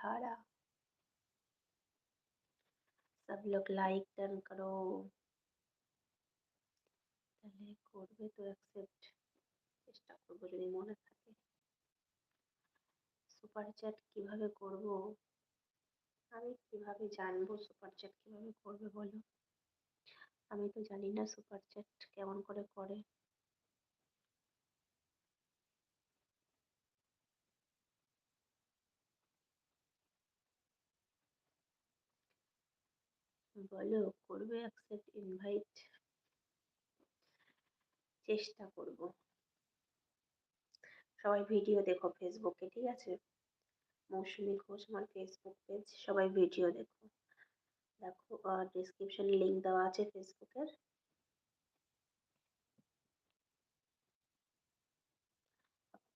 धारा। सब लोग लाइक डन करो। তাহলে করবে তো অ্যাকসেপ্ট, চেষ্টা করবো যদি মনে থাকে। সুপার চ্যাট কিভাবে করব? আমি কিভাবে জানবো সুপার চ্যাট কিভাবে করবে বলো? আমি তো জানি না সুপার চ্যাট কেমন করে করে। বলো করবে অ্যাকসেপ্ট ইনভাইট? চেষ্টা করব। সবাই ভিডিও দেখো ফেসবুকে, ঠিক আছে? মৌসুমী ঘোষ আমার ফেসবুক পেজ, সবাই ভিডিও দেখো। দেখো ডিসক্রিপশনে লিংক দেওয়া আছে ফেসবুকের।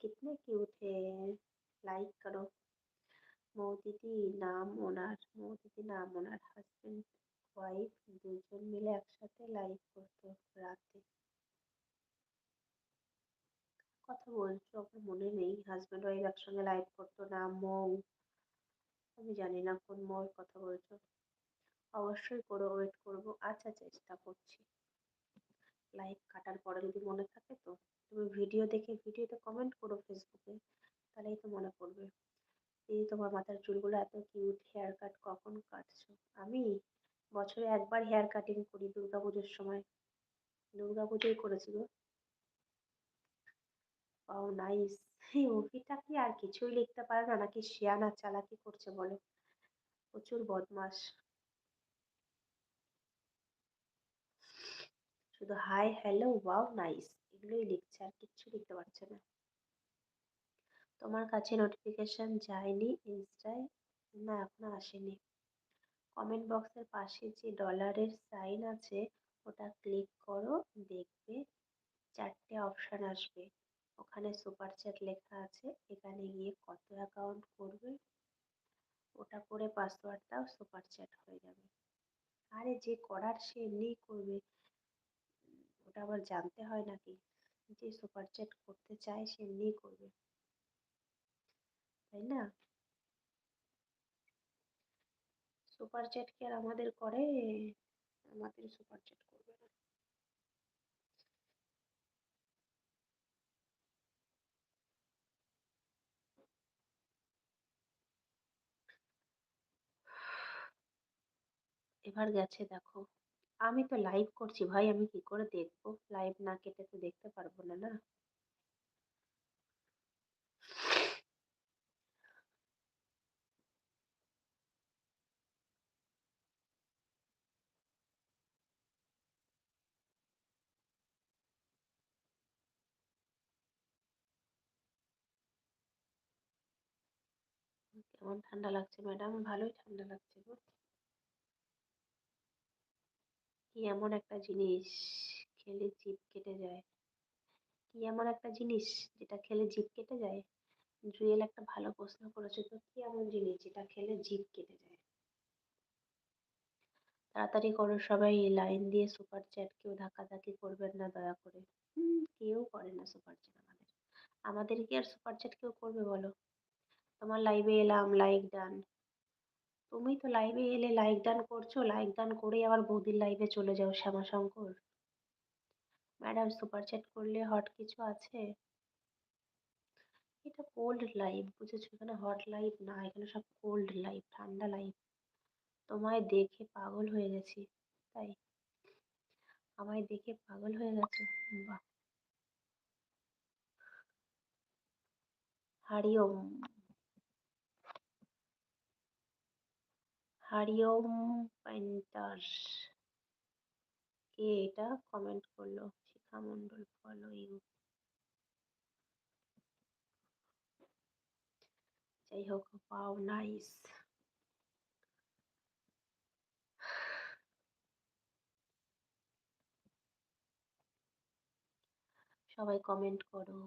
कितने क्यूट है, लाइक करो। মৌদিদি নাম ওনার, মৌদিদি নাম ওনার হাজবেন্ড ওয়াইফ দুজন মিলে একসাথে লাইভ করতো রাতে। কথা বলছো আমার মনে নেই, হাজবেন্ড ওয়াইফ একসঙ্গে লাইভ করতো, নাম মৌ। আমি জানি না কোন মৌর কথা বলছো। অবশ্যই করো, ওয়েট করবো। আচ্ছা চেষ্টা করছি। লাইভ কাটার পরে যদি মনে থাকে তো তুমি ভিডিও দেখে ভিডিওতে কমেন্ট করো ফেসবুকে, তাহলেই তো মনে পড়বে। এই তোমার মাথার চুলগুলো এত কিউট, হেয়ার কাট কখন কাটছো? আমি বছরে একবার হেয়ার কাটিং করি, দুর্গাপুজোর সময়। দুর্গাপুজোই করেছি গো। Wow nice. এই অভিটা কি আর কিছুই লিখতে পারে না নাকি শিয়ানা চালাকি করছে বলো? প্রচুর বদমাস। শুধু হাই হ্যালো ওয়াও নাইস এগুলোই লিখছে, আর কিচ্ছু লিখতে পারছে না। তোমার কাছে নোটিফিকেশন যায়নি ইনস্টায়? না এখনো আসেনি। কমেন্ট বক্সের পাশে যে ডলারের সাইন আছে ওটা ক্লিক করো, দেখবে চারটে অপশন আসবে। ওখানে সুপার চ্যাট লেখা আছে, এখানে গিয়ে কত অ্যাকাউন্ট করবে ওটা করে পাসওয়ার্ড দাও, সুপার চ্যাট হয়ে যাবে। আরে যে করার সে এমনিই করবে, ওটা আবার জানতে হয় নাকি? যে সুপার চ্যাট করতে চায় সে এমনিই করবে, তাই না? সুপার চ্যাট কি আর আমাদের করে? আমাদের সুপার চ্যাট করবে না। এবার গেছে দেখো। আমি তো লাইভ করছি ভাই, আমি কি করে দেখবো? লাইভ না কেটে তো দেখতে পারবো না, না। কেমন ঠান্ডা লাগছে ম্যাডাম? ভালোই ঠান্ডা লাগছে গো। কি এমন একটা জিনিস খেলে জিভ কেটে যায়? কি এমন একটা জিনিস যেটা খেলে জিভ কেটে যায়? জুয়েল একটা ভালো প্রশ্ন করেছে তো, কি এমন জিনিস যেটা খেলে জিভ কেটে যায়? তাড়াতাড়ি করো সবাই, লাইন দিয়ে সুপার চ্যাট, কেউ ধাক্কাধাক্কি করবেন না দয়া করে। কেউ করে না সুপার চ্যাট আমাদের। আমাদের কি আর সুপার চ্যাট কেউ করবে বলো? তোমার লাইভে এলাম, লাইক ডান। তুমি তো লাইভে এলে লাইক ডান করছো, লাইক ডান করেই আবার বৌদির লাইভে চলে যাও শ্যামাশঙ্কর। ম্যাডাম সুপার চ্যাট করলে হট কিছু আছে? এটা কোল্ড লাইভ বুঝেছো, এখানে হট লাইভ না, এখানে সব কোল্ড লাইভ, ঠান্ডা লাইভ। তোমায় দেখে পাগল হয়ে গেছি। তাই? আমায় দেখে পাগল হয়ে গেছো? বাহ। হারিওম। হারিওম পেন্টার। কে এটা কমেন্ট করলো? শিখা মন্ডল ফলো ইউ। যাই হোক, পাও নাইস। সবাই কমেন্ট করো।